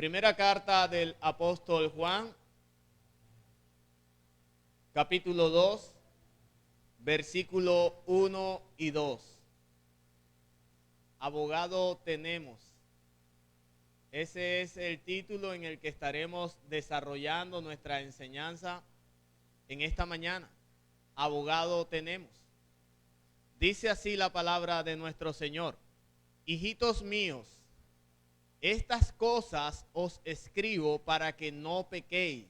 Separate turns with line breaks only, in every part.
Primera carta del apóstol Juan, capítulo 2, versículo 1 y 2. Abogado tenemos. Ese es el título en el que estaremos desarrollando nuestra enseñanza en esta mañana. Abogado tenemos. Dice así la palabra de nuestro Señor: hijitos míos, estas cosas os escribo para que no pequéis.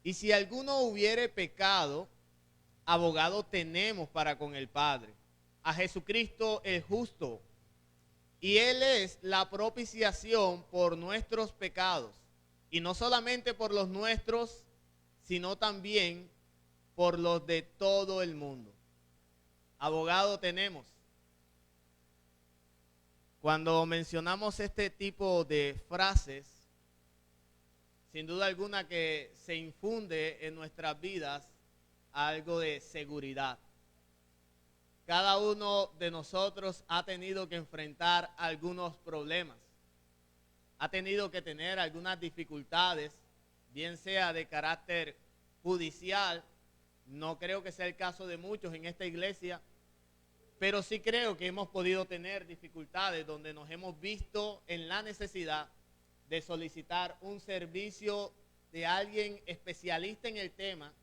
Y si alguno hubiere pecado, abogado tenemos para con el Padre, a Jesucristo el justo. Y Él es la propiciación por nuestros pecados. Y no solamente por los nuestros, sino también por los de todo el mundo. Abogado tenemos. Cuando mencionamos este tipo de frases, sin duda alguna que se infunde en nuestras vidas algo de seguridad. Cada uno de nosotros ha tenido que enfrentar algunos problemas, ha tenido que tener algunas dificultades, bien sea de carácter judicial. No creo que sea el caso de muchos en esta iglesia, pero sí creo que hemos podido tener dificultades donde nos hemos visto en la necesidad de solicitar un servicio de alguien especialista en el tema,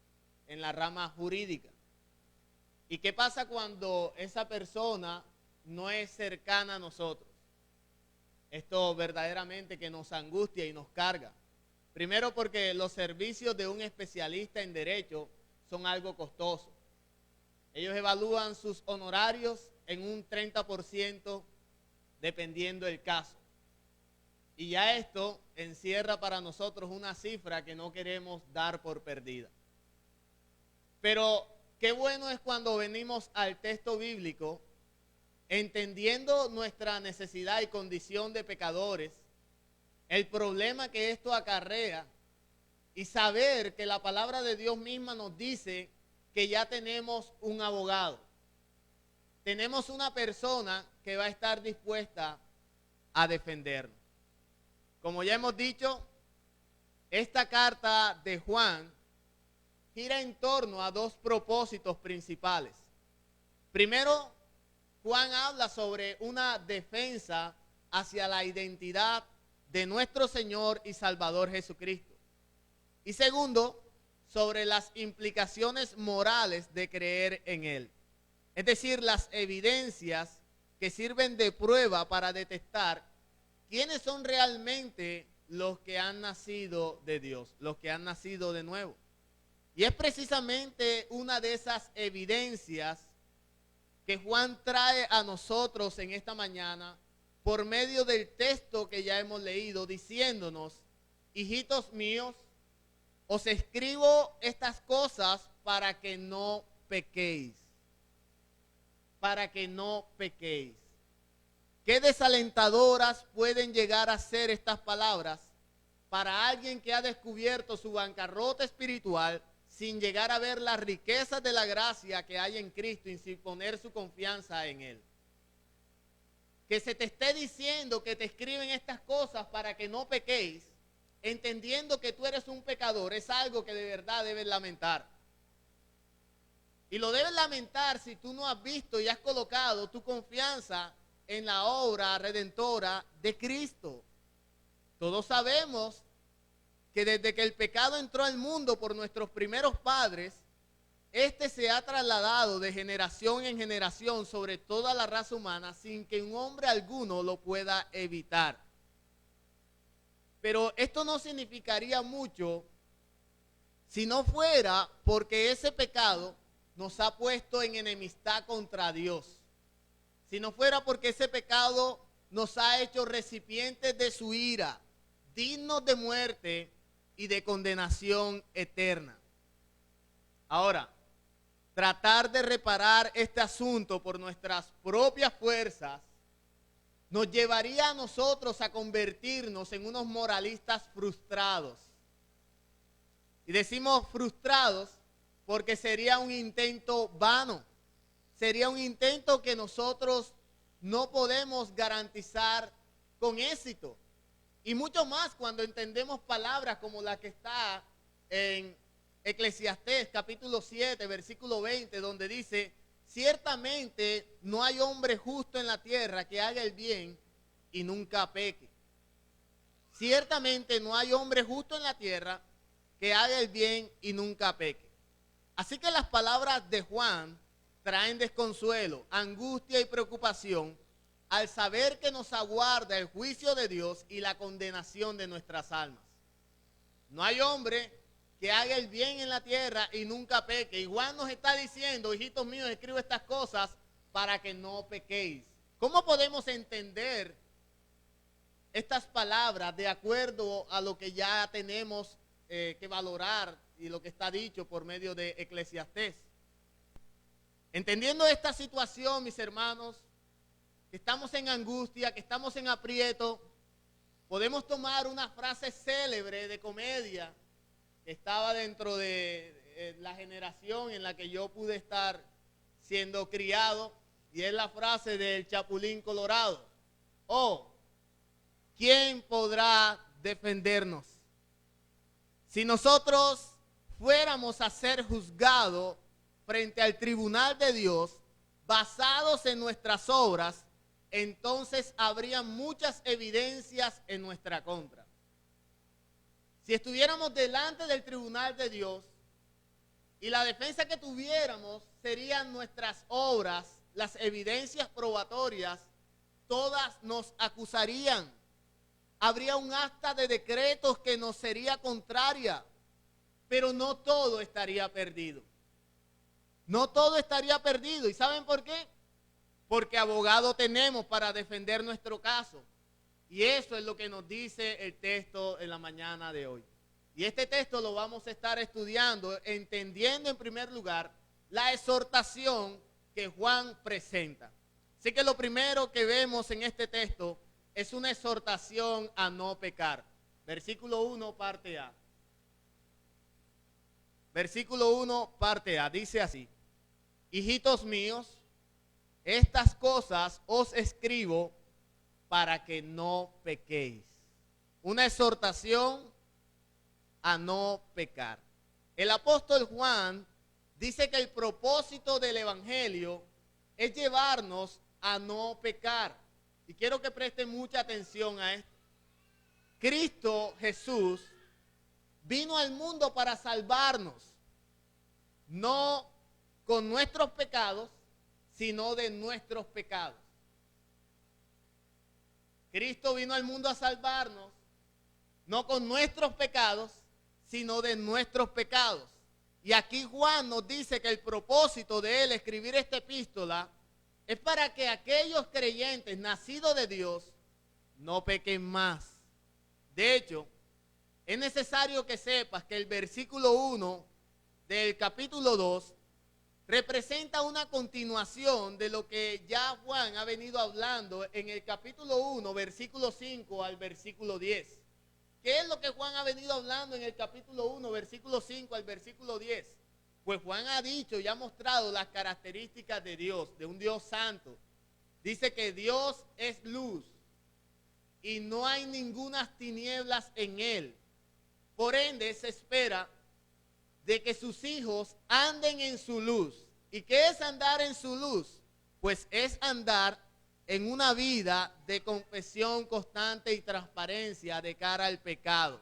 en la rama jurídica. ¿Y qué pasa cuando esa persona no es cercana a nosotros? Esto verdaderamente que nos angustia y nos carga. Primero porque los servicios de un especialista en derecho son algo costoso. Ellos evalúan sus honorarios en un 30% dependiendo del caso. Y ya esto encierra para nosotros una cifra que no queremos dar por perdida. Pero qué bueno es cuando venimos al texto bíblico, entendiendo nuestra necesidad y condición de pecadores, el problema que esto acarrea, y saber que la palabra de Dios misma nos dice que ya tenemos un abogado. Tenemos una persona que va a estar dispuesta a defendernos. Como ya hemos dicho, esta carta de Juan gira en torno a dos propósitos principales. Primero, Juan habla sobre una defensa hacia la identidad de nuestro Señor y Salvador Jesucristo. Y segundo, sobre las implicaciones morales de creer en Él. Es decir, las evidencias que sirven de prueba para detectar quiénes son realmente los que han nacido de Dios, los que han nacido de nuevo. Y es precisamente una de esas evidencias que Juan trae a nosotros en esta mañana por medio del texto que ya hemos leído, diciéndonos: hijitos míos, os escribo estas cosas para que no pequéis. Para que no pequéis. Qué desalentadoras pueden llegar a ser estas palabras para alguien que ha descubierto su bancarrota espiritual sin llegar a ver las riquezas de la gracia que hay en Cristo y sin poner su confianza en Él. Que se te esté diciendo que te escriben estas cosas para que no pequéis, entendiendo que tú eres un pecador, es algo que de verdad debes lamentar. Y lo debes lamentar si tú no has visto y has colocado tu confianza en la obra redentora de Cristo. Todos sabemos que desde que el pecado entró al mundo por nuestros primeros padres, este se ha trasladado de generación en generación sobre toda la raza humana sin que un hombre alguno lo pueda evitar. Pero esto no significaría mucho si no fuera porque ese pecado nos ha puesto en enemistad contra Dios. Si no fuera porque ese pecado nos ha hecho recipientes de su ira, dignos de muerte y de condenación eterna. Ahora, tratar de reparar este asunto por nuestras propias fuerzas nos llevaría a nosotros a convertirnos en unos moralistas frustrados. Y decimos frustrados porque sería un intento vano. Sería un intento que nosotros no podemos garantizar con éxito. Y mucho más cuando entendemos palabras como la que está en Eclesiastés capítulo 7, versículo 20, donde dice: ciertamente no hay hombre justo en la tierra que haga el bien y nunca peque. Ciertamente no hay hombre justo en la tierra que haga el bien y nunca peque. Así que las palabras de Juan traen desconsuelo, angustia y preocupación al saber que nos aguarda el juicio de Dios y la condenación de nuestras almas. No hay hombre que haga el bien en la tierra y nunca peque. Y Juan nos está diciendo: hijitos míos, escribo estas cosas para que no pequéis. ¿Cómo podemos entender estas palabras de acuerdo a lo que ya tenemos que valorar y lo que está dicho por medio de Eclesiastés? Entendiendo esta situación, mis hermanos, que estamos en angustia, que estamos en aprieto, podemos tomar una frase célebre de comedia que estaba dentro de la generación en la que yo pude estar siendo criado, y es la frase del Chapulín Colorado: oh, ¿quién podrá defendernos? Si nosotros fuéramos a ser juzgados frente al tribunal de Dios basados en nuestras obras, entonces habría muchas evidencias en nuestra contra. Si estuviéramos delante del tribunal de Dios y la defensa que tuviéramos serían nuestras obras, las evidencias probatorias, todas nos acusarían. Habría un acta de decretos que nos sería contraria, pero no todo estaría perdido. No todo estaría perdido. ¿Y saben por qué? Porque abogado tenemos para defender nuestro caso. Y eso es lo que nos dice el texto en la mañana de hoy. Y este texto lo vamos a estar estudiando, entendiendo en primer lugar la exhortación que Juan presenta. Así que lo primero que vemos en este texto es una exhortación a no pecar. Versículo 1, parte A. Versículo 1, parte A, dice así: hijitos míos, estas cosas os escribo para que no pequéis. Una exhortación a no pecar. El apóstol Juan dice que el propósito del evangelio es llevarnos a no pecar. Y quiero que presten mucha atención a esto. Cristo Jesús vino al mundo para salvarnos, no con nuestros pecados, sino de nuestros pecados. Cristo vino al mundo a salvarnos, no con nuestros pecados, sino de nuestros pecados. Y aquí Juan nos dice que el propósito de él escribir esta epístola es para que aquellos creyentes nacidos de Dios no pequen más. De hecho, es necesario que sepas que el versículo 1 del capítulo 2 representa una continuación de lo que ya Juan ha venido hablando en el capítulo 1, versículo 5 al versículo 10. ¿Qué es lo que Juan ha venido hablando en el capítulo 1, versículo 5 al versículo 10? Pues Juan ha dicho y ha mostrado las características de Dios, de un Dios santo. Dice que Dios es luz y no hay ninguna tinieblas en él. Por ende, se espera de que sus hijos anden en su luz. ¿Y qué es andar en su luz? Pues es andar en una vida de confesión constante y transparencia de cara al pecado.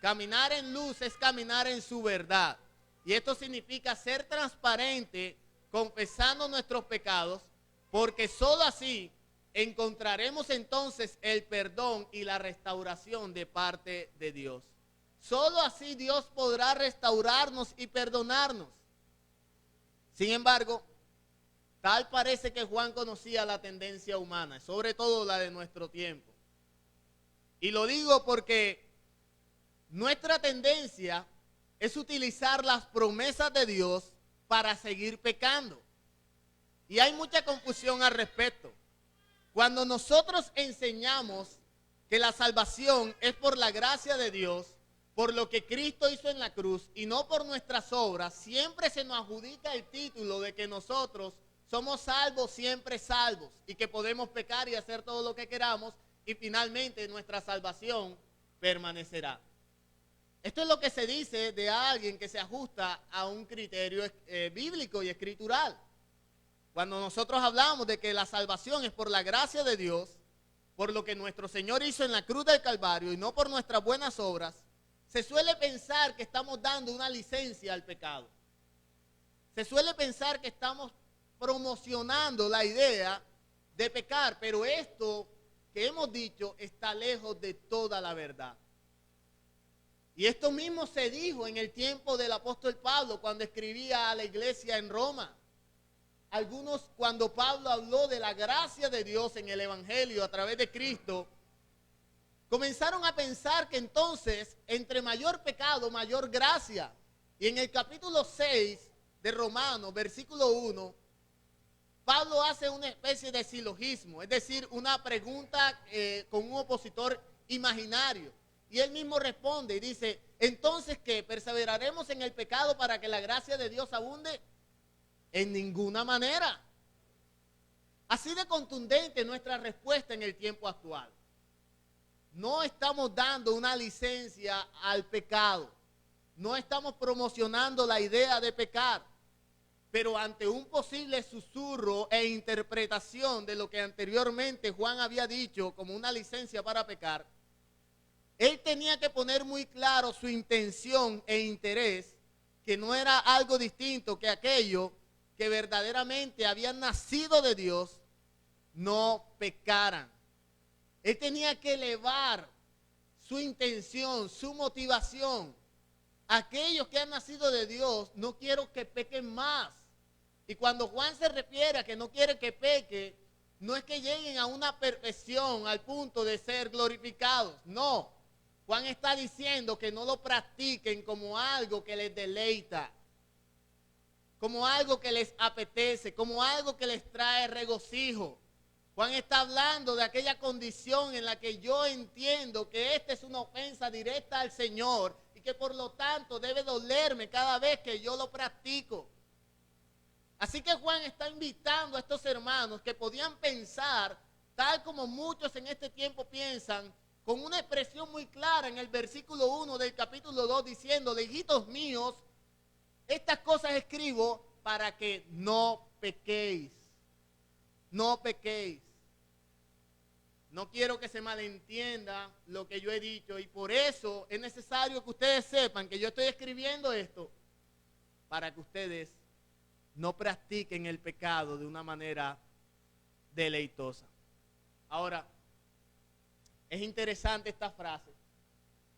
Caminar en luz es caminar en su verdad. Y esto significa ser transparente, confesando nuestros pecados, porque solo así encontraremos entonces el perdón y la restauración de parte de Dios. Solo así Dios podrá restaurarnos y perdonarnos. Sin embargo, tal parece que Juan conocía la tendencia humana, sobre todo la de nuestro tiempo. Y lo digo porque nuestra tendencia es utilizar las promesas de Dios para seguir pecando. Y hay mucha confusión al respecto. Cuando nosotros enseñamos que la salvación es por la gracia de Dios, por lo que Cristo hizo en la cruz y no por nuestras obras, siempre se nos adjudica el título de que nosotros somos salvos, siempre salvos, y que podemos pecar y hacer todo lo que queramos, y finalmente nuestra salvación permanecerá. Esto es lo que se dice de alguien que se ajusta a un criterio bíblico y escritural. Cuando nosotros hablamos de que la salvación es por la gracia de Dios, por lo que nuestro Señor hizo en la cruz del Calvario y no por nuestras buenas obras, se suele pensar que estamos dando una licencia al pecado. Se suele pensar que estamos promocionando la idea de pecar, pero esto que hemos dicho está lejos de toda la verdad. Y esto mismo se dijo en el tiempo del apóstol Pablo cuando escribía a la iglesia en Roma. Algunos, cuando Pablo habló de la gracia de Dios en el evangelio a través de Cristo, comenzaron a pensar que entonces entre mayor pecado, mayor gracia. Y en el capítulo 6 de Romanos, versículo 1, Pablo hace una especie de silogismo, es decir, una pregunta con un opositor imaginario. Y él mismo responde y dice, entonces, ¿qué? ¿Perseveraremos en el pecado para que la gracia de Dios abunde? En ninguna manera. Así de contundente nuestra respuesta en el tiempo actual. No estamos dando una licencia al pecado. No estamos promocionando la idea de pecar. Pero ante un posible susurro e interpretación de lo que anteriormente Juan había dicho como una licencia para pecar, él tenía que poner muy claro su intención e interés, que no era algo distinto que aquello que verdaderamente habían nacido de Dios, no pecaran. Él tenía que elevar su intención, su motivación. Aquellos que han nacido de Dios, no quiero que pequen más. Y cuando Juan se refiere a que no quiere que peque, no es que lleguen a una perfección al punto de ser glorificados. No. Juan está diciendo que no lo practiquen como algo que les deleita, como algo que les apetece, como algo que les trae regocijo. Juan está hablando de aquella condición en la que yo entiendo que esta es una ofensa directa al Señor y que por lo tanto debe dolerme cada vez que yo lo practico. Así que Juan está invitando a estos hermanos que podían pensar, tal como muchos en este tiempo piensan, con una expresión muy clara en el versículo 1 del capítulo 2, diciendo, hijitos míos, estas cosas escribo para que no pequéis. No pequéis. No quiero que se malentienda lo que yo he dicho y por eso es necesario que ustedes sepan que yo estoy escribiendo esto para que ustedes no practiquen el pecado de una manera deleitosa. Ahora, es interesante esta frase,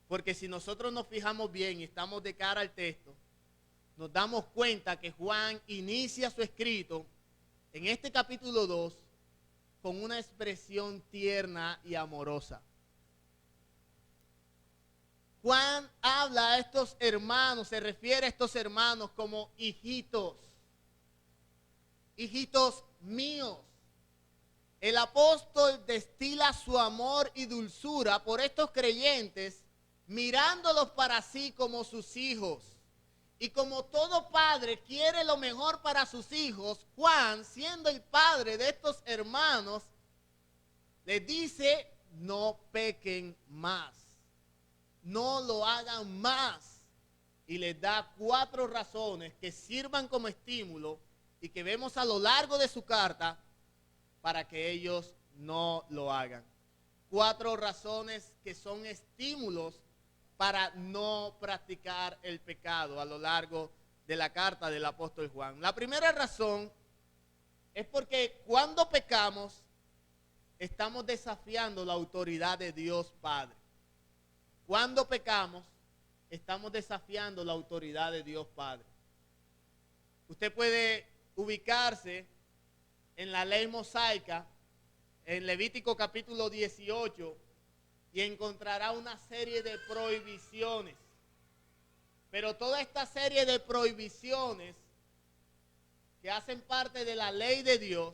porque si nosotros nos fijamos bien y estamos de cara al texto, nos damos cuenta que Juan inicia su escrito en este capítulo 2 con una expresión tierna y amorosa. Juan habla a estos hermanos, se refiere a estos hermanos como hijitos, hijitos míos. El apóstol destila su amor y dulzura por estos creyentes, mirándolos para sí como sus hijos. Y como todo padre quiere lo mejor para sus hijos, Juan, siendo el padre de estos hermanos, les dice, no pequen más, no lo hagan más. Y les da 4 razones que sirvan como estímulo y que vemos a lo largo de su carta para que ellos no lo hagan. 4 razones que son estímulos para no practicar el pecado a lo largo de la carta del apóstol Juan. La primera razón es porque cuando pecamos estamos desafiando la autoridad de Dios Padre. Cuando pecamos estamos desafiando la autoridad de Dios Padre. Usted puede ubicarse en la ley mosaica, en Levítico capítulo 18, y encontrará una serie de prohibiciones. Pero toda esta serie de prohibiciones que hacen parte de la ley de Dios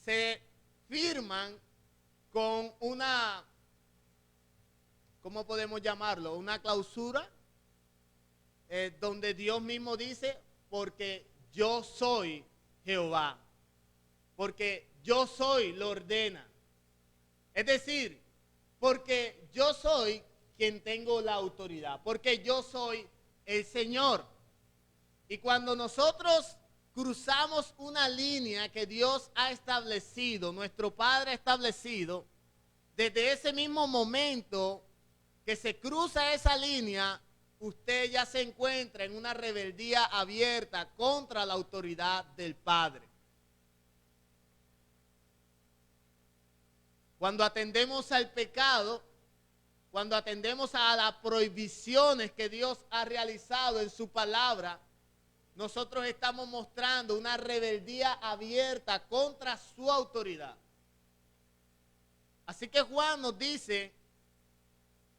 se firman con una, ¿cómo podemos llamarlo? Una clausura donde Dios mismo dice, porque yo soy Jehová. porque yo soy lo ordena. Es decir, porque yo soy quien tengo la autoridad, porque yo soy el Señor. Y cuando nosotros cruzamos una línea que Dios ha establecido, nuestro Padre ha establecido, desde ese mismo momento que se cruza esa línea, usted ya se encuentra en una rebeldía abierta contra la autoridad del Padre. Cuando atendemos al pecado, cuando atendemos a las prohibiciones que Dios ha realizado en su palabra, nosotros estamos mostrando una rebeldía abierta contra su autoridad. Así que Juan nos dice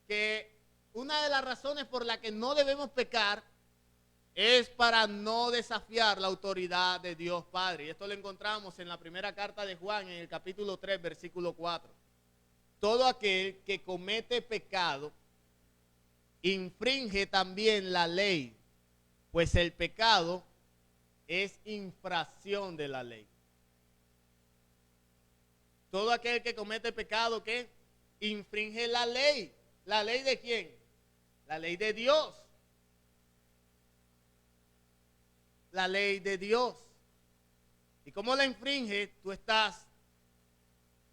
que una de las razones por las que no debemos pecar es para no desafiar la autoridad de Dios Padre. Y esto lo encontramos en la primera carta de Juan, en el capítulo 3, versículo 4. Todo aquel que comete pecado infringe también la ley, pues el pecado es infracción de la ley. Todo aquel que comete pecado, ¿qué? Infringe la ley. ¿La ley de quién? La ley de Dios. La ley de Dios. ¿Y cómo la infringe? Tú estás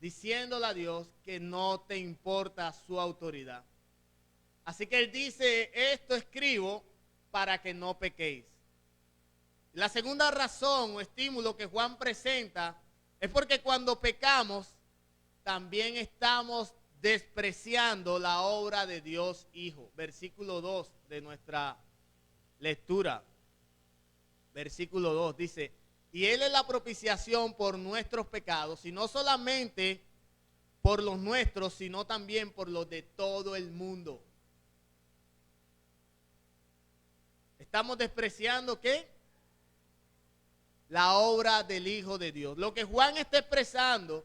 diciéndole a Dios que no te importa su autoridad. Así que él dice, esto escribo para que no pequéis. La segunda razón o estímulo que Juan presenta es porque cuando pecamos también estamos despreciando la obra de Dios Hijo. Versículo 2 de nuestra lectura. Versículo 2 dice, y Él es la propiciación por nuestros pecados, y no solamente por los nuestros, sino también por los de todo el mundo. ¿Estamos despreciando qué? La obra del Hijo de Dios. Lo que Juan está expresando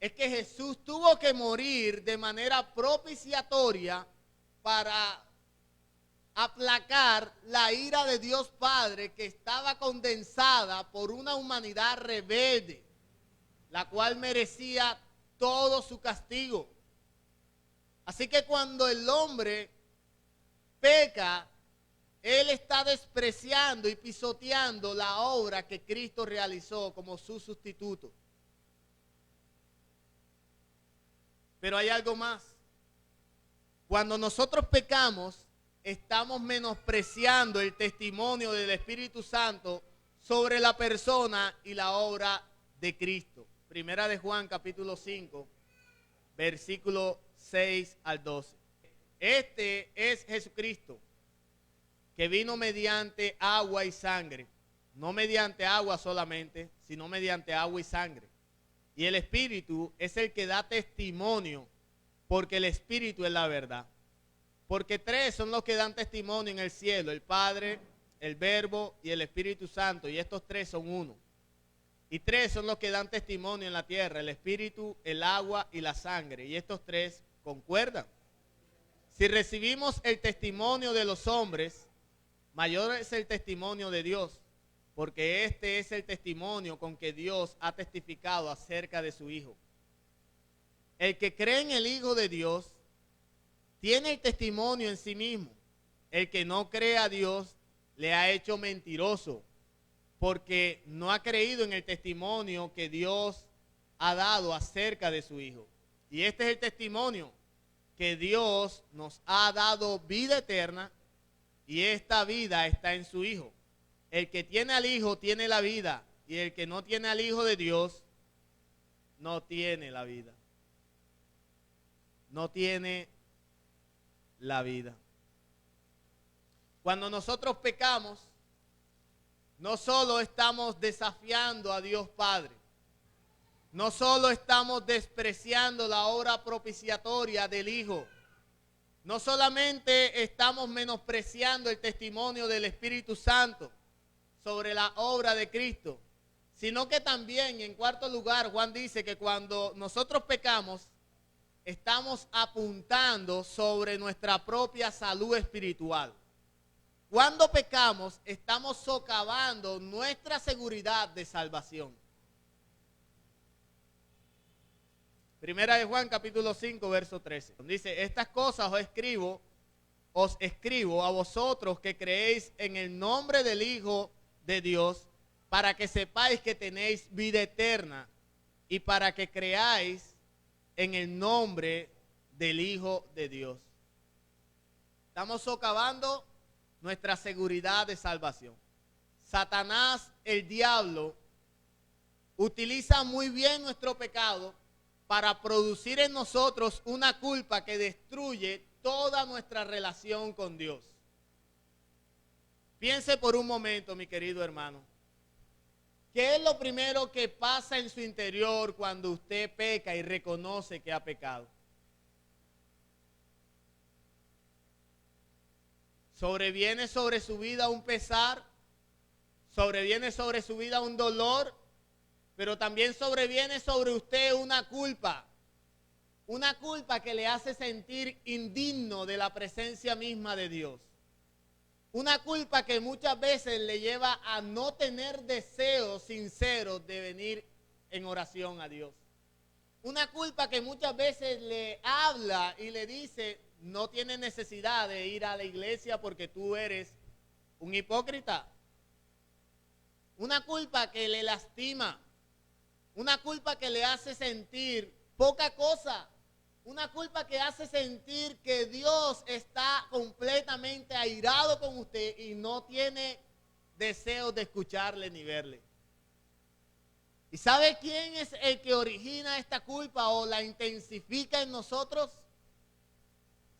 es que Jesús tuvo que morir de manera propiciatoria para aplacar la ira de Dios Padre que estaba condensada por una humanidad rebelde, la cual merecía todo su castigo. Así que cuando el hombre peca, él está despreciando y pisoteando la obra que Cristo realizó como su sustituto. Pero hay algo más. Cuando nosotros pecamos, estamos menospreciando el testimonio del Espíritu Santo sobre la persona y la obra de Cristo. Primera de Juan, capítulo 5, versículo 6 al 12. Este es Jesucristo, que vino mediante agua y sangre, no mediante agua solamente, sino mediante agua y sangre. Y el Espíritu es el que da testimonio, porque el Espíritu es la verdad. Porque tres son los que dan testimonio en el cielo, el Padre, el Verbo y el Espíritu Santo, y estos tres son uno. Y tres son los que dan testimonio en la tierra, el Espíritu, el agua y la sangre, y estos tres concuerdan. Si recibimos el testimonio de los hombres, mayor es el testimonio de Dios, porque este es el testimonio con que Dios ha testificado acerca de su Hijo. El que cree en el Hijo de Dios tiene el testimonio en sí mismo. El que no cree a Dios le ha hecho mentiroso, porque no ha creído en el testimonio que Dios ha dado acerca de su Hijo. Y este es el testimonio, que Dios nos ha dado vida eterna, y esta vida está en su Hijo. El que tiene al Hijo tiene la vida, y el que no tiene al Hijo de Dios no tiene la vida. No tiene la vida. Cuando nosotros pecamos, no solo estamos desafiando a Dios Padre, no solo estamos despreciando la obra propiciatoria del Hijo, no solamente estamos menospreciando el testimonio del Espíritu Santo sobre la obra de Cristo, sino que también, en cuarto lugar, Juan dice que cuando nosotros pecamos, estamos apuntando sobre nuestra propia salud espiritual. Cuando pecamos, estamos socavando nuestra seguridad de salvación. Primera de Juan, capítulo 5, verso 13. Dice, estas cosas os escribo a vosotros que creéis en el nombre del Hijo de Dios, para que sepáis que tenéis vida eterna y para que creáis en el nombre del Hijo de Dios. Estamos socavando nuestra seguridad de salvación. Satanás, el diablo, utiliza muy bien nuestro pecado para producir en nosotros una culpa que destruye toda nuestra relación con Dios. Piense por un momento, mi querido hermano, ¿qué es lo primero que pasa en su interior cuando usted peca y reconoce que ha pecado? ¿Sobreviene sobre su vida un pesar? ¿Sobreviene sobre su vida un dolor? Pero también sobreviene sobre usted una culpa que le hace sentir indigno de la presencia misma de Dios. Una culpa que muchas veces le lleva a no tener deseos sinceros de venir en oración a Dios. Una culpa que muchas veces le habla y le dice, no tienes necesidad de ir a la iglesia porque tú eres un hipócrita. Una culpa que le lastima. Una culpa que le hace sentir poca cosa. Una culpa que hace sentir que Dios está completamente airado con usted y no tiene deseos de escucharle ni verle. ¿Y sabe quién es el que origina esta culpa o la intensifica en nosotros?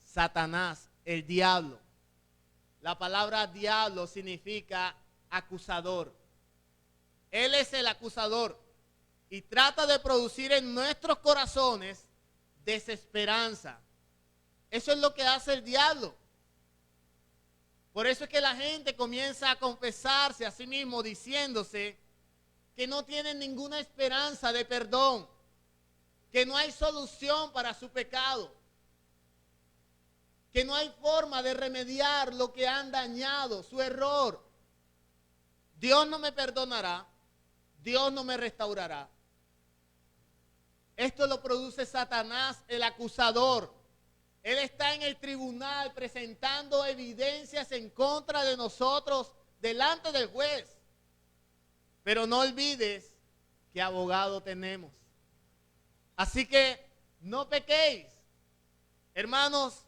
Satanás, el diablo. La palabra diablo significa acusador. Él es el acusador y trata de producir en nuestros corazones desesperanza. Eso es lo que hace el diablo. Por eso es que la gente comienza a confesarse a sí mismo diciéndose que no tienen ninguna esperanza de perdón, que no hay solución para su pecado, que no hay forma de remediar lo que han dañado, su error. Dios no me perdonará, Dios no me restaurará. Esto lo produce Satanás, el acusador. Él está en el tribunal presentando evidencias en contra de nosotros delante del juez. Pero no olvides que abogado tenemos. Así que no pequéis. Hermanos,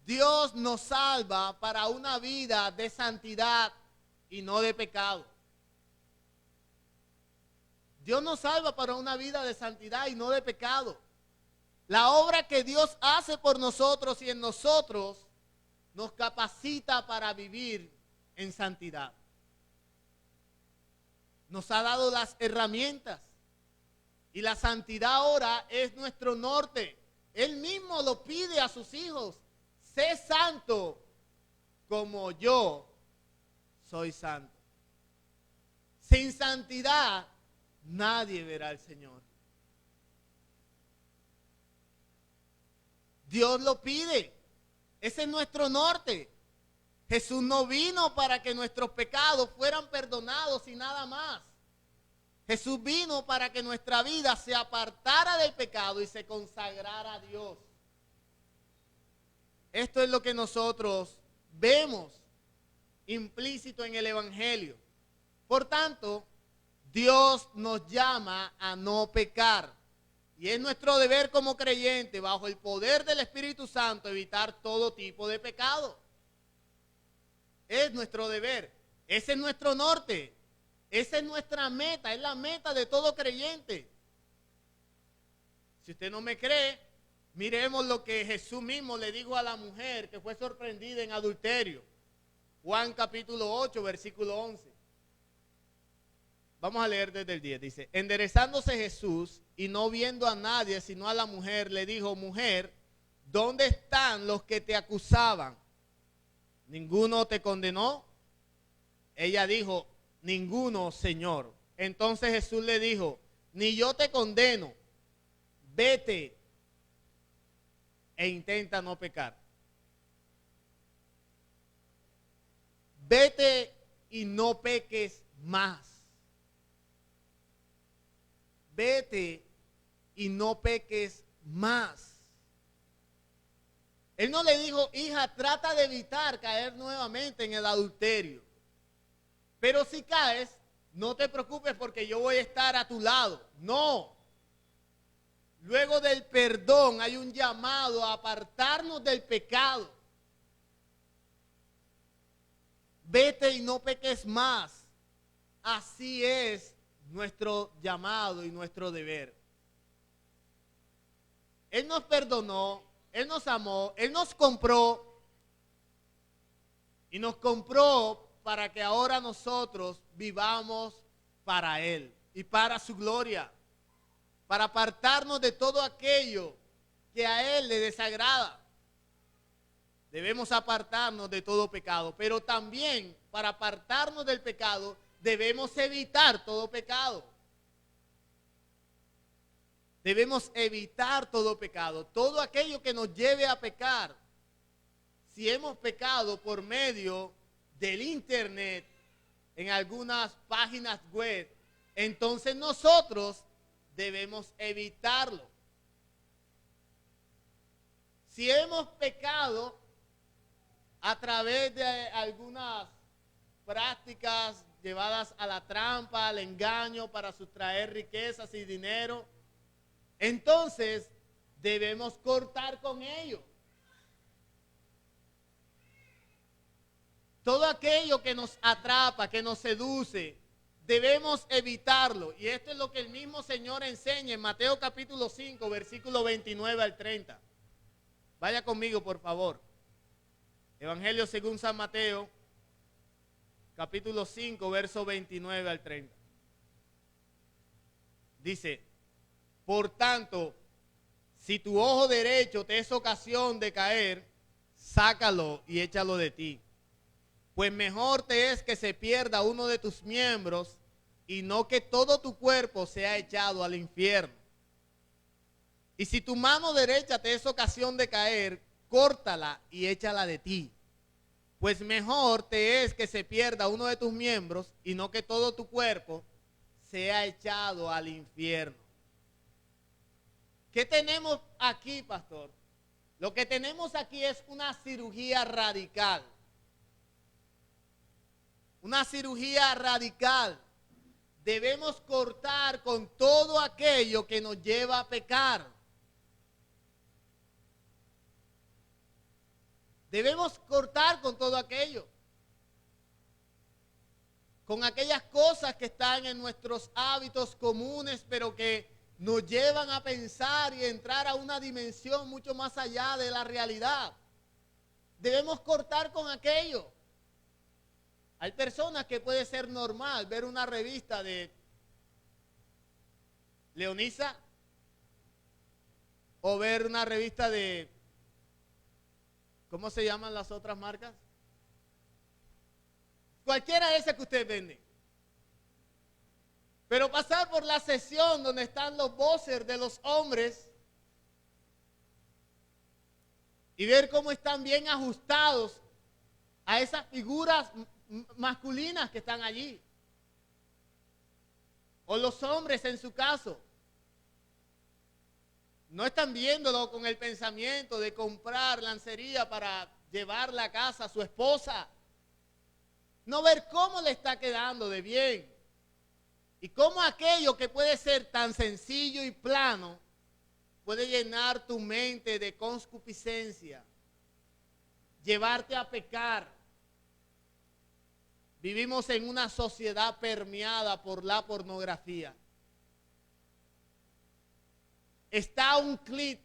Dios nos salva para una vida de santidad y no de pecado. Dios nos salva para una vida de santidad y no de pecado. La obra que Dios hace por nosotros y en nosotros nos capacita para vivir en santidad. Nos ha dado las herramientas y la santidad ahora es nuestro norte. Él mismo lo pide a sus hijos. Sé santo como yo soy santo. Sin santidad nadie verá al Señor. Dios lo pide. Ese es nuestro norte. Jesús no vino para que nuestros pecados fueran perdonados y nada más. Jesús vino para que nuestra vida se apartara del pecado y se consagrara a Dios. Esto es lo que nosotros vemos implícito en el Evangelio. Por tanto, Dios nos llama a no pecar. Y es nuestro deber como creyente, bajo el poder del Espíritu Santo, evitar todo tipo de pecado. Es nuestro deber. Ese es nuestro norte. Esa es nuestra meta. Es la meta de todo creyente. Si usted no me cree, miremos lo que Jesús mismo le dijo a la mujer que fue sorprendida en adulterio. Juan capítulo 8, versículo 11. Vamos a leer desde el 10. Dice, enderezándose Jesús y no viendo a nadie sino a la mujer, le dijo, mujer, ¿dónde están los que te acusaban? ¿Ninguno te condenó? Ella dijo, ninguno, Señor. Entonces Jesús le dijo, ni yo te condeno, vete e intenta no pecar. Vete y no peques más. Vete y no peques más. Él no le dijo, hija, trata de evitar caer nuevamente en el adulterio. Pero si caes, no te preocupes porque yo voy a estar a tu lado. No. Luego del perdón hay un llamado a apartarnos del pecado. Vete y no peques más. Así es nuestro llamado y nuestro deber. Él nos perdonó, Él nos amó, Él nos compró y nos compró para que ahora nosotros vivamos para Él y para su gloria, para apartarnos de todo aquello que a Él le desagrada. Debemos apartarnos de todo pecado, pero también para apartarnos del pecado debemos evitar todo pecado. Debemos evitar todo pecado, todo aquello que nos lleve a pecar. Si hemos pecado por medio del internet, en algunas páginas web, entonces nosotros debemos evitarlo. Si hemos pecado a través de algunas prácticas llevadas a la trampa, al engaño para sustraer riquezas y dinero, entonces debemos cortar con ello. Todo aquello que nos atrapa, que nos seduce, debemos evitarlo. Y esto es lo que el mismo Señor enseña en Mateo capítulo 5, versículo 29 al 30. Vaya conmigo, por favor. Evangelio según San Mateo, capítulo 5, verso 29 al 30. Dice, por tanto, si tu ojo derecho te es ocasión de caer, sácalo y échalo de ti. Pues mejor te es que se pierda uno de tus miembros y no que todo tu cuerpo sea echado al infierno. Y si tu mano derecha te es ocasión de caer, córtala y échala de ti. Pues mejor te es que se pierda uno de tus miembros y no que todo tu cuerpo sea echado al infierno. ¿Qué tenemos aquí, pastor? Lo que tenemos aquí es una cirugía radical. Una cirugía radical. Debemos cortar con todo aquello que nos lleva a pecar. Debemos cortar con todo aquello. Con aquellas cosas que están en nuestros hábitos comunes, pero que nos llevan a pensar y entrar a una dimensión mucho más allá de la realidad. Debemos cortar con aquello. Hay personas que puede ser normal ver una revista de Leonisa o ver una revista de, ¿cómo se llaman las otras marcas? Cualquiera de esas que ustedes venden. Pero pasar por la sesión donde están los boxers de los hombres y ver cómo están bien ajustados a esas figuras masculinas que están allí. O los hombres en su caso. No están viéndolo con el pensamiento de comprar lencería para llevarla a casa a su esposa. No ver cómo le está quedando de bien. Y cómo aquello que puede ser tan sencillo y plano puede llenar tu mente de concupiscencia, llevarte a pecar. Vivimos en una sociedad permeada por la pornografía. Está a un clic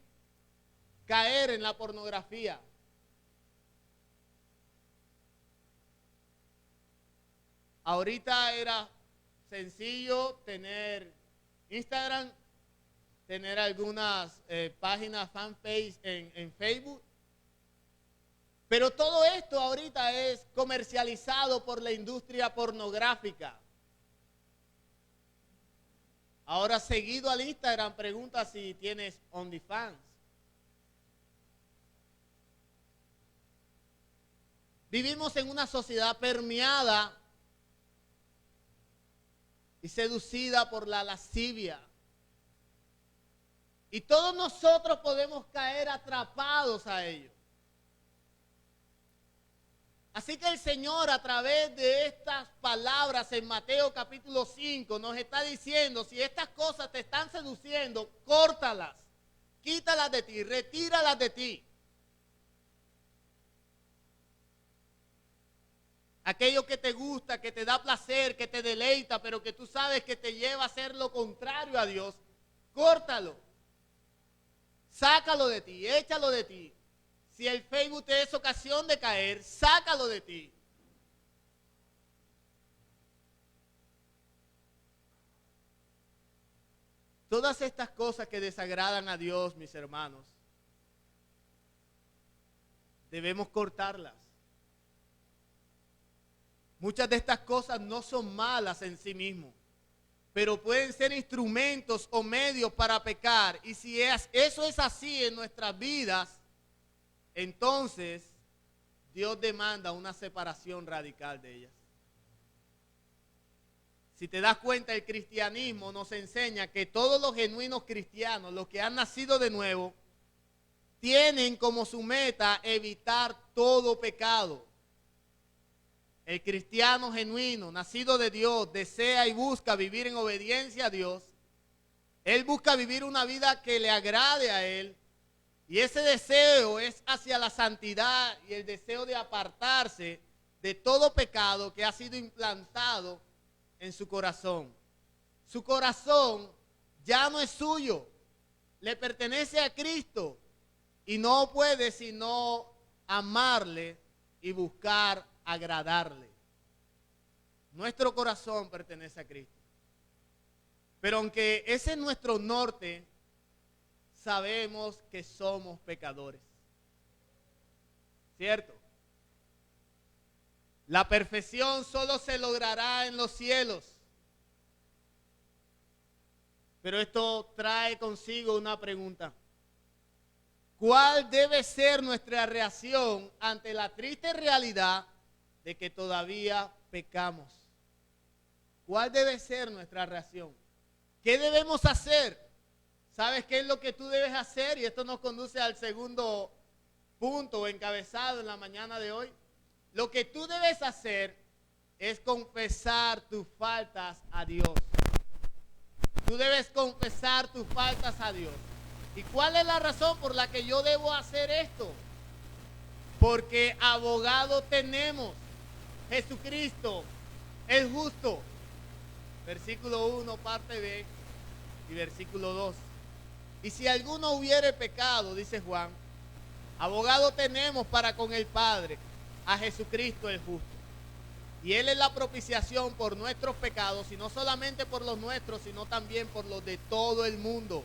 caer en la pornografía. Ahorita era sencillo tener Instagram, tener algunas páginas, fanpage en Facebook. Pero todo esto ahorita es comercializado por la industria pornográfica. Ahora seguido al Instagram pregunta si tienes OnlyFans. Vivimos en una sociedad permeada y seducida por la lascivia. Y todos nosotros podemos caer atrapados a ello. Así que el Señor, a través de estas palabras en Mateo capítulo 5, nos está diciendo: si estas cosas te están seduciendo, córtalas, quítalas de ti, retíralas de ti. Aquello que te gusta, que te da placer, que te deleita, pero que tú sabes que te lleva a hacer lo contrario a Dios, córtalo. Sácalo de ti, échalo de ti. Si el Facebook te es ocasión de caer, sácalo de ti. Todas estas cosas que desagradan a Dios, mis hermanos, debemos cortarlas. Muchas de estas cosas no son malas en sí mismos, pero pueden ser instrumentos o medios para pecar. Y si eso es así en nuestras vidas, entonces Dios demanda una separación radical de ellas. Si te das cuenta, el cristianismo nos enseña que todos los genuinos cristianos, los que han nacido de nuevo, tienen como su meta evitar todo pecado. El cristiano genuino, nacido de Dios, desea y busca vivir en obediencia a Dios. Él busca vivir una vida que le agrade a Él. Y ese deseo es hacia la santidad y el deseo de apartarse de todo pecado que ha sido implantado en su corazón. Su corazón ya no es suyo, le pertenece a Cristo y no puede sino amarle y buscar agradarle. Nuestro corazón pertenece a Cristo. Pero aunque ese es nuestro norte, sabemos que somos pecadores. ¿Cierto? La perfección solo se logrará en los cielos. Pero esto trae consigo una pregunta. ¿Cuál debe ser nuestra reacción ante la triste realidad de que todavía pecamos? ¿Cuál debe ser nuestra reacción? ¿Qué debemos hacer? ¿Sabes qué es lo que tú debes hacer? Y esto nos conduce al segundo punto encabezado en la mañana de hoy. Lo que tú debes hacer es confesar tus faltas a Dios. Tú debes confesar tus faltas a Dios. ¿Y cuál es la razón por la que yo debo hacer esto? Porque abogado tenemos, Jesucristo, el justo. Versículo 1, parte B, y versículo 2. Y si alguno hubiere pecado, dice Juan, abogado tenemos para con el Padre, a Jesucristo el justo. Y Él es la propiciación por nuestros pecados, y no solamente por los nuestros, sino también por los de todo el mundo.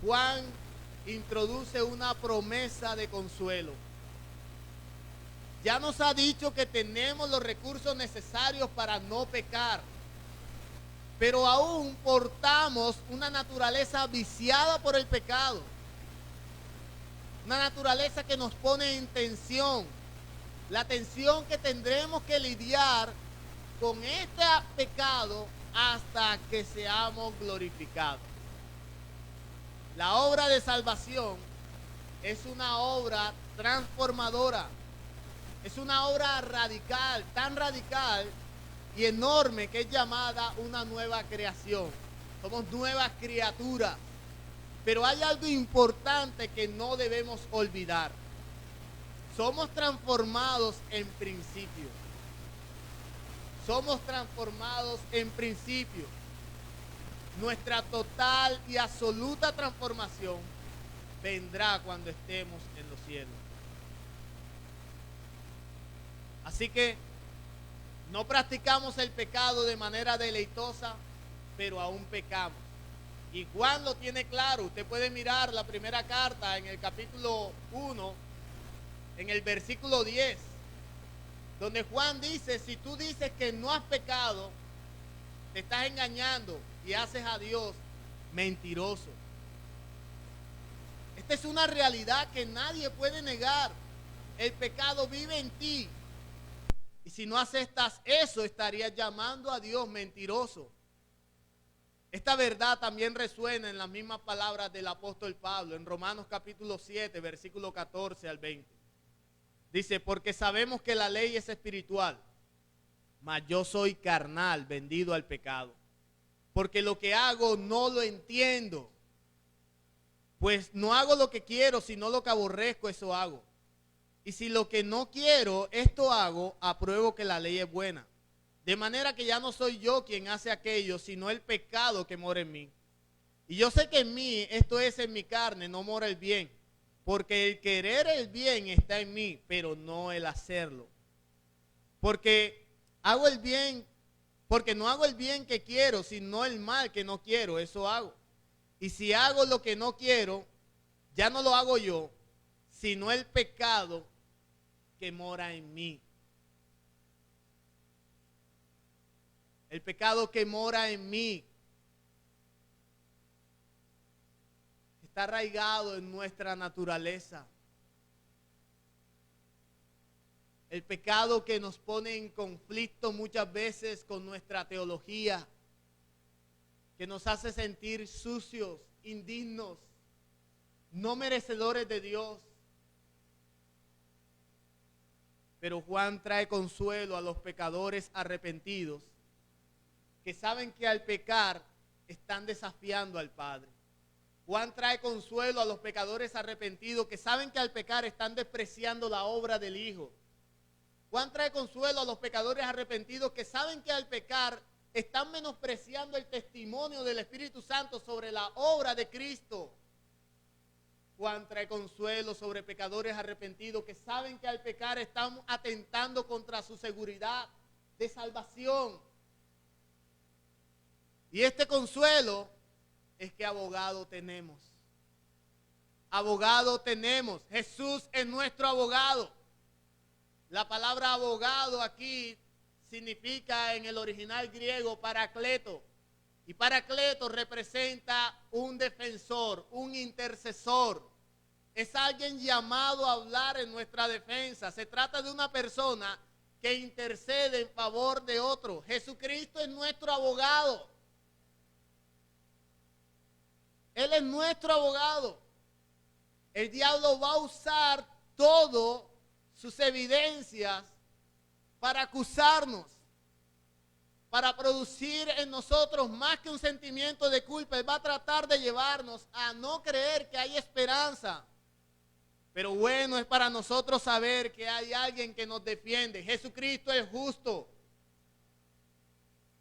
Juan introduce una promesa de consuelo. Ya nos ha dicho que tenemos los recursos necesarios para no pecar, pero aún portamos una naturaleza viciada por el pecado, una naturaleza que nos pone en tensión, la tensión que tendremos que lidiar con este pecado hasta que seamos glorificados. La obra de salvación es una obra transformadora, es una obra radical, tan radical y enorme que es llamada una nueva creación. Somos nuevas criaturas. Pero hay algo importante que no debemos olvidar. Somos transformados en principio. Somos transformados en principio. Nuestra total y absoluta transformación vendrá cuando estemos en los cielos. Así que no practicamos el pecado de manera deleitosa, pero aún pecamos. Y Juan lo tiene claro. Usted puede mirar la primera carta en el capítulo 1, en el versículo 10, donde Juan dice: si tú dices que no has pecado, te estás engañando y haces a Dios mentiroso. Esta es una realidad que nadie puede negar. El pecado vive en ti. Y si no aceptas eso, estarías llamando a Dios mentiroso. Esta verdad también resuena en las mismas palabras del apóstol Pablo en Romanos capítulo 7, versículo 14 al 20. Dice, porque sabemos que la ley es espiritual, mas yo soy carnal, vendido al pecado. Porque lo que hago no lo entiendo. Pues no hago lo que quiero, sino lo que aborrezco, eso hago. Y si lo que no quiero, esto hago, apruebo que la ley es buena. De manera que ya no soy yo quien hace aquello, sino el pecado que mora en mí. Y yo sé que en mí, esto es en mi carne, no mora el bien. Porque el querer el bien está en mí, pero no el hacerlo. Porque hago el bien, porque no hago el bien que quiero, sino el mal que no quiero, eso hago. Y si hago lo que no quiero, ya no lo hago yo, sino el pecado que mora en mí. El pecado que mora en mí está arraigado en nuestra naturaleza. El pecado que nos pone en conflicto muchas veces con nuestra teología, que nos hace sentir sucios, indignos, no merecedores de Dios. Pero Juan trae consuelo a los pecadores arrepentidos, que saben que al pecar están desafiando al Padre. Juan trae consuelo a los pecadores arrepentidos, que saben que al pecar están despreciando la obra del Hijo. Juan trae consuelo a los pecadores arrepentidos, que saben que al pecar están menospreciando el testimonio del Espíritu Santo sobre la obra de Cristo. Juan trae consuelo sobre pecadores arrepentidos, que saben que al pecar están atentando contra su seguridad de salvación. Y este consuelo es que abogado tenemos. Abogado tenemos. Jesús es nuestro abogado. La palabra abogado aquí significa en el original griego paracleto. Y paracleto representa un defensor, un intercesor. Es alguien llamado a hablar en nuestra defensa. Se trata de una persona que intercede en favor de otro. Jesucristo es nuestro abogado. Él es nuestro abogado. El diablo va a usar todas sus evidencias para acusarnos, para producir en nosotros más que un sentimiento de culpa. Él va a tratar de llevarnos a no creer que hay esperanza. Pero bueno es para nosotros saber que hay alguien que nos defiende. Jesucristo es justo.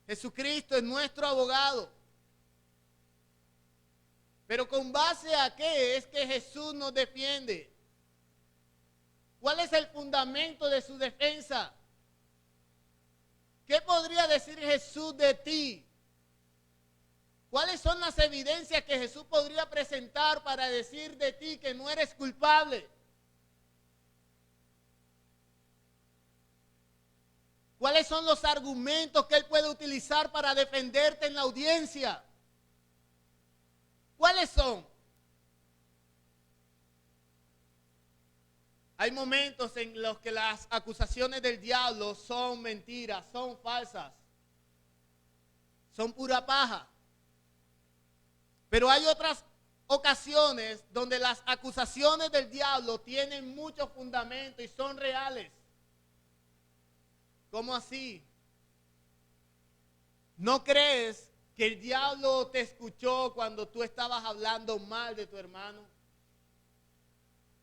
Jesucristo es nuestro abogado. Pero ¿con base a qué es que Jesús nos defiende? ¿Cuál es el fundamento de su defensa? ¿Qué podría decir Jesús de ti? ¿Cuáles son las evidencias que Jesús podría presentar para decir de ti que no eres culpable? ¿Cuáles son los argumentos que Él puede utilizar para defenderte en la audiencia? ¿Cuáles son? Hay momentos en los que las acusaciones del diablo son mentiras, son falsas, son pura paja. Pero hay otras ocasiones donde las acusaciones del diablo tienen mucho fundamento y son reales. ¿Cómo así? ¿No crees que el diablo te escuchó cuando tú estabas hablando mal de tu hermano?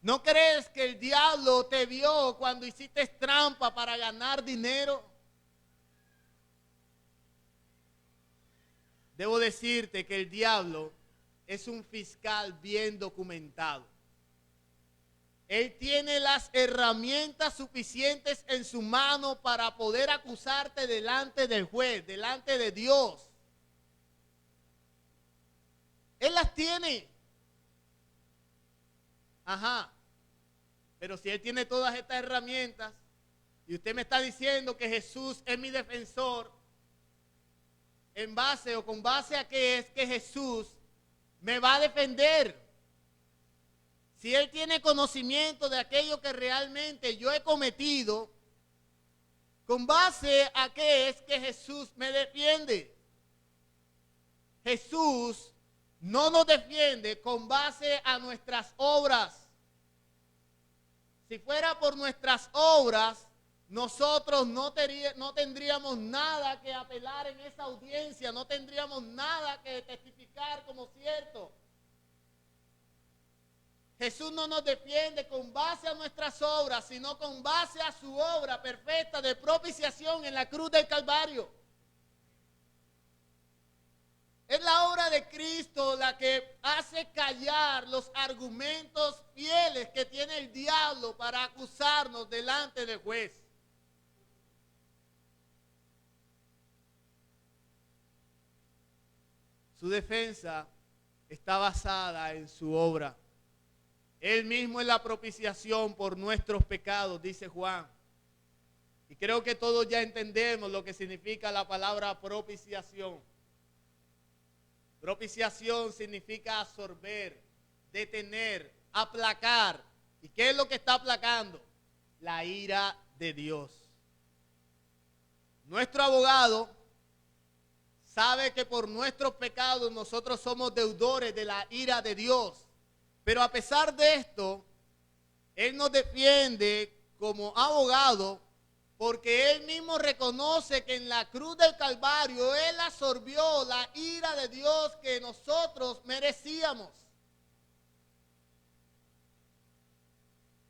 ¿No crees que el diablo te vio cuando hiciste trampa para ganar dinero? Debo decirte que el diablo es un fiscal bien documentado. Él tiene las herramientas suficientes en su mano para poder acusarte delante del juez, delante de Dios. Él las tiene. Ajá. Pero si Él tiene todas estas herramientas y usted me está diciendo que Jesús es mi defensor, en base o con base a qué es que Jesús me va a defender. Si Él tiene conocimiento de aquello que realmente yo he cometido, ¿con base a qué es que Jesús me defiende? Jesús no nos defiende con base a nuestras obras. Si fuera por nuestras obras, nosotros no tendríamos nada que apelar en esa audiencia, no tendríamos nada que testificar como cierto. Jesús no nos defiende con base a nuestras obras, sino con base a su obra perfecta de propiciación en la cruz del Calvario. Es la obra de Cristo la que hace callar los argumentos fieles que tiene el diablo para acusarnos delante del juez. Su defensa está basada en su obra. Él mismo es la propiciación por nuestros pecados, dice Juan. Y creo que todos ya entendemos lo que significa la palabra propiciación. Propiciación significa absorber, detener, aplacar. ¿Y qué es lo que está aplacando? La ira de Dios. Nuestro abogado sabe que por nuestros pecados nosotros somos deudores de la ira de Dios. Pero a pesar de esto, Él nos defiende como abogado porque Él mismo reconoce que en la cruz del Calvario Él absorbió la ira de Dios que nosotros merecíamos.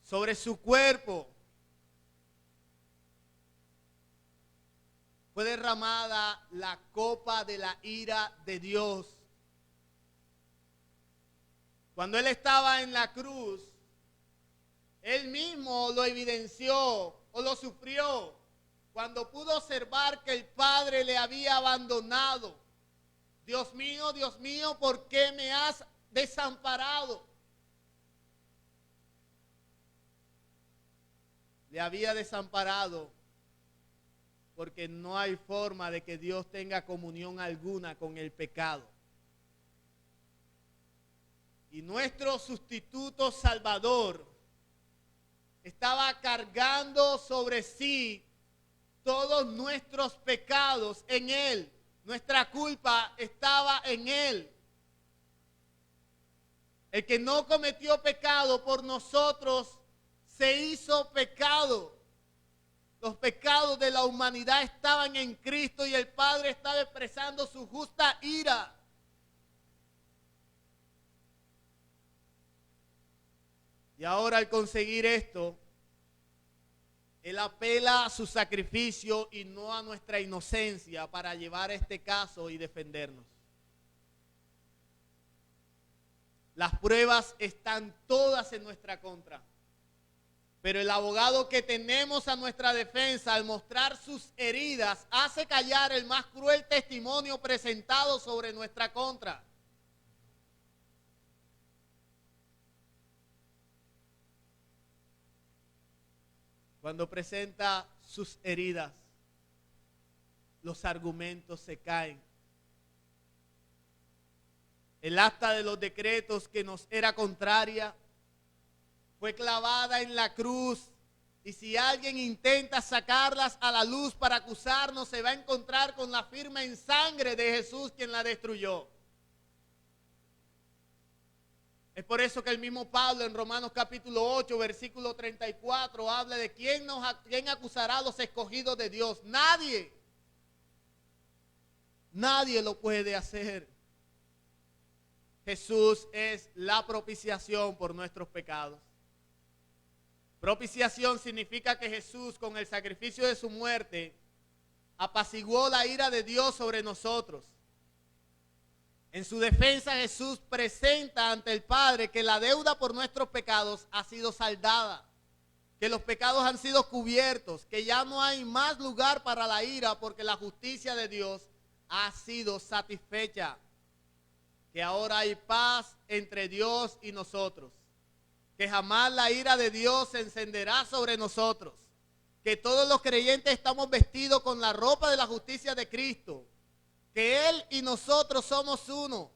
Sobre su cuerpo fue derramada la copa de la ira de Dios. Cuando Él estaba en la cruz, Él mismo lo evidenció o lo sufrió cuando pudo observar que el Padre le había abandonado. Dios mío, ¿por qué me has desamparado? Le había desamparado porque no hay forma de que Dios tenga comunión alguna con el pecado. Y nuestro sustituto salvador estaba cargando sobre sí todos nuestros pecados en Él. Nuestra culpa estaba en Él. El que no cometió pecado por nosotros se hizo pecado. Los pecados de la humanidad estaban en Cristo y el Padre estaba expresando su justa ira. Y ahora al conseguir esto, Él apela a su sacrificio y no a nuestra inocencia para llevar este caso y defendernos. Las pruebas están todas en nuestra contra. Pero el abogado que tenemos a nuestra defensa, al mostrar sus heridas, hace callar el más cruel testimonio presentado sobre nuestra contra. Cuando presenta sus heridas, los argumentos se caen. El acta de los decretos que nos era contraria fue clavada en la cruz, y si alguien intenta sacarlas a la luz para acusarnos, se va a encontrar con la firma en sangre de Jesús, quien la destruyó. Es por eso que el mismo Pablo en Romanos capítulo 8, versículo 34, habla de quién acusará a los escogidos de Dios. Nadie. Nadie lo puede hacer. Jesús es la propiciación por nuestros pecados. Propiciación significa que Jesús, con el sacrificio de su muerte, apaciguó la ira de Dios sobre nosotros. En su defensa, Jesús presenta ante el Padre que la deuda por nuestros pecados ha sido saldada, que los pecados han sido cubiertos, que ya no hay más lugar para la ira porque la justicia de Dios ha sido satisfecha, que ahora hay paz entre Dios y nosotros, que jamás la ira de Dios se encenderá sobre nosotros, que todos los creyentes estamos vestidos con la ropa de la justicia de Cristo, que Él y nosotros somos uno,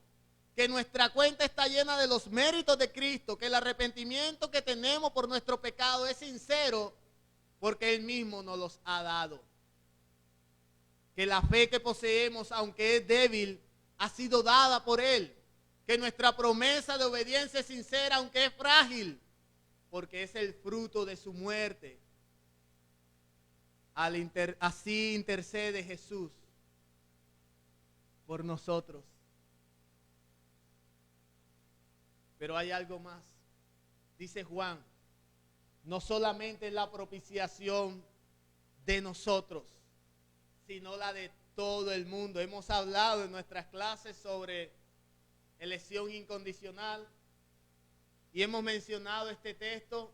que nuestra cuenta está llena de los méritos de Cristo, que el arrepentimiento que tenemos por nuestro pecado es sincero porque Él mismo nos los ha dado, que la fe que poseemos, aunque es débil, ha sido dada por Él. Que nuestra promesa de obediencia es sincera, aunque es frágil, porque es el fruto de su muerte. Así intercede Jesús por nosotros. Pero hay algo más. Dice Juan, no solamente es la propiciación de nosotros, sino la de todo el mundo. Hemos hablado en nuestras clases sobre elección incondicional y hemos mencionado este texto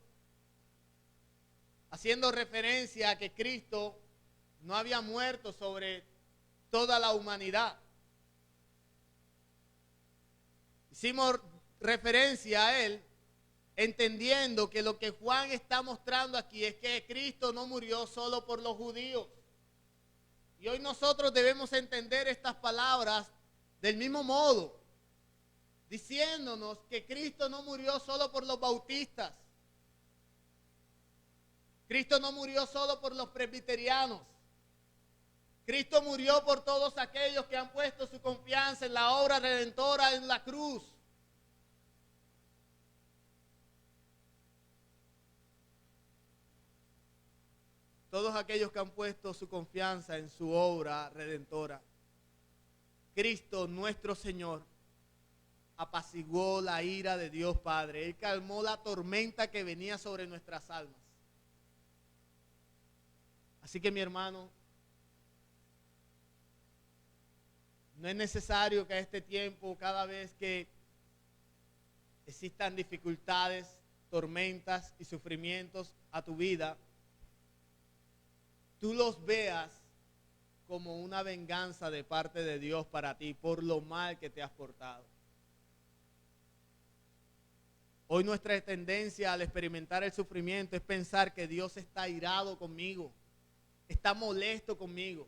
haciendo referencia a que Cristo no había muerto sobre toda la humanidad. Hicimos referencia a Él entendiendo que lo que Juan está mostrando aquí es que Cristo no murió solo por los judíos. Y hoy nosotros debemos entender estas palabras del mismo modo, diciéndonos que Cristo no murió solo por los bautistas. Cristo no murió solo por los presbiterianos. Cristo murió por todos aquellos que han puesto su confianza en la obra redentora en la cruz. Todos aquellos que han puesto su confianza en su obra redentora. Cristo, nuestro Señor, apaciguó la ira de Dios Padre. Él calmó la tormenta que venía sobre nuestras almas. Así que, mi hermano, no es necesario que a este tiempo, cada vez que existan dificultades, tormentas y sufrimientos a tu vida, tú los veas como una venganza de parte de Dios para ti por lo mal que te has portado. Hoy nuestra tendencia al experimentar el sufrimiento es pensar que Dios está airado conmigo, está molesto conmigo.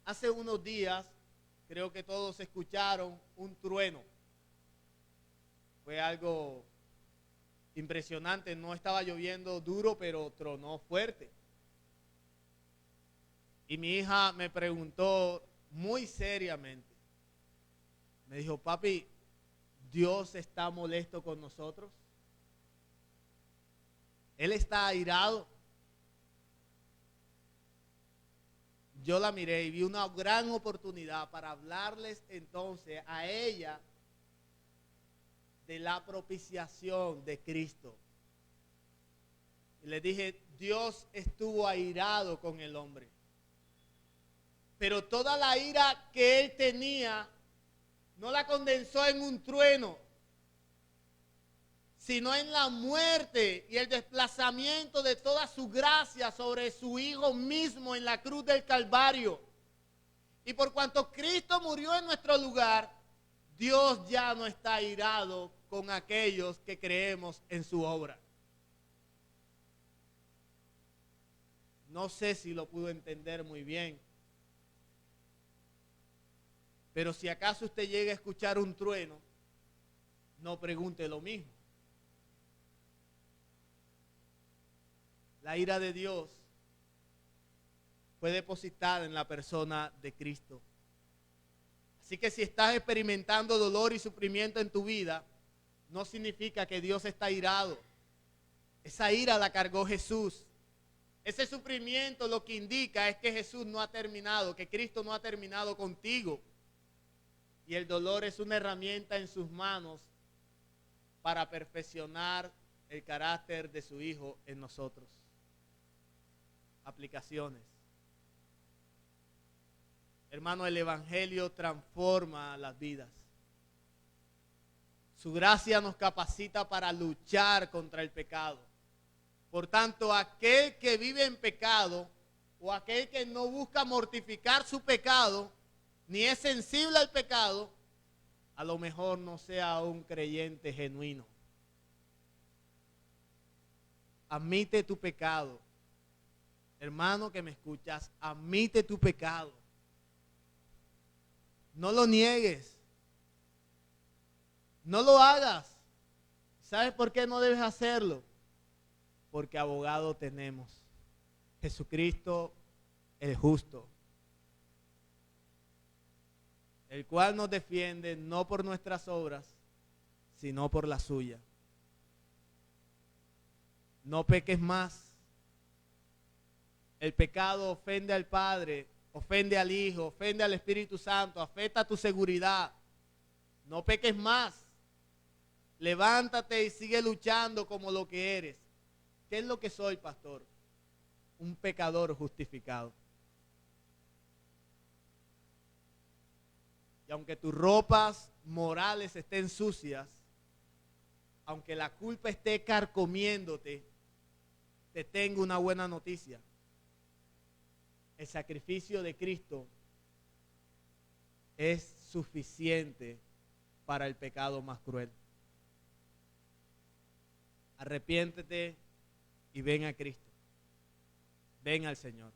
Hace unos días, creo que todos escucharon un trueno. Fue algo impresionante, no estaba lloviendo duro, pero tronó fuerte. Y mi hija me preguntó muy seriamente, me dijo, papi, ¿Dios está molesto con nosotros? ¿Él está airado? Yo la miré y vi una gran oportunidad para hablarles entonces a ella de la propiciación de Cristo. Y le dije, Dios estuvo airado con el hombre. Pero toda la ira que él tenía no la condensó en un trueno, sino en la muerte y el desplazamiento de toda su gracia sobre su Hijo mismo en la cruz del Calvario. Y por cuanto Cristo murió en nuestro lugar, Dios ya no está airado con aquellos que creemos en su obra. No sé si lo pudo entender muy bien. Pero si acaso usted llega a escuchar un trueno, no pregunte lo mismo. La ira de Dios fue depositada en la persona de Cristo. Así que si estás experimentando dolor y sufrimiento en tu vida, no significa que Dios está airado. Esa ira la cargó Jesús. Ese sufrimiento lo que indica es que Jesús no ha terminado, que Cristo no ha terminado contigo. Y el dolor es una herramienta en sus manos para perfeccionar el carácter de su Hijo en nosotros. Aplicaciones. Hermano, el Evangelio transforma las vidas. Su gracia nos capacita para luchar contra el pecado. Por tanto, aquel que vive en pecado o aquel que no busca mortificar su pecado, ni es sensible al pecado, a lo mejor no sea un creyente genuino. Admite tu pecado. Hermano que me escuchas, admite tu pecado. No lo niegues. No lo hagas. ¿Sabes por qué no debes hacerlo? Porque abogado tenemos. Jesucristo el justo. el cual nos defiende no por nuestras obras, sino por la suya. No peques más. El pecado ofende al Padre, ofende al Hijo, ofende al Espíritu Santo, afecta tu seguridad. No peques más. Levántate y sigue luchando como lo que eres. ¿Qué es lo que soy, pastor? Un pecador justificado. Y aunque tus ropas morales estén sucias, aunque la culpa esté carcomiéndote, te tengo una buena noticia. El sacrificio de Cristo es suficiente para el pecado más cruel. Arrepiéntete y ven a Cristo. Ven al Señor.